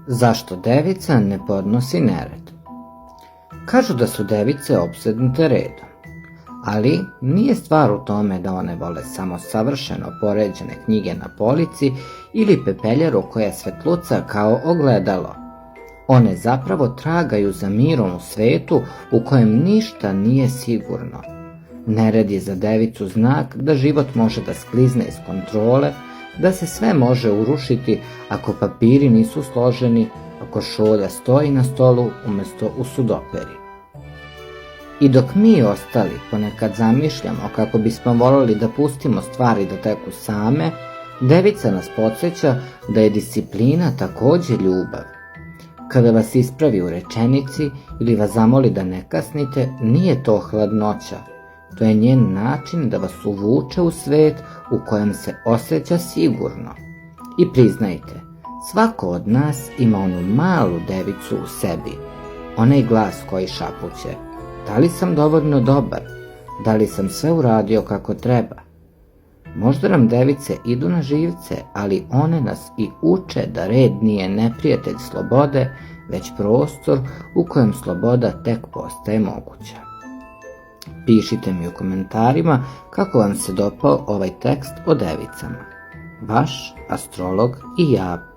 Zašto devica ne podnosi nered? Kažu da su device opsednute redom, ali nije stvar u tome da one vole samo savršeno poređene knjige na polici ili pepeljaru koja svetluca kao ogledalo. One zapravo tragaju za mirom u svetu u kojem ništa nije sigurno. Nered je za devicu znak da život može da sklizne iz kontrole, da se sve može urušiti ako papiri nisu složeni, ako šolja stoji na stolu umesto u sudoperi. I dok mi ostali ponekad zamišljamo kako bismo voljeli da pustimo stvari da teku same, devica nas podsjeća da je disciplina takođe ljubav. Kada vas ispravi u rečenici ili vas zamoli da ne kasnite, nije to hladnoća. To je njen način da vas uvuče u svet u kojem se osjeća sigurno. I priznajte, svako od nas ima onu malu devicu u sebi, onaj glas koji šapuće: da li sam dovoljno dobar? Da li sam sve uradio kako treba? Možda nam device idu na živce, ali one nas i uče da red nije neprijatelj slobode, već prostor u kojem sloboda tek postaje moguća. Pišite mi u komentarima kako vam se dopao ovaj tekst o devicama. Vaš astrolog i ja.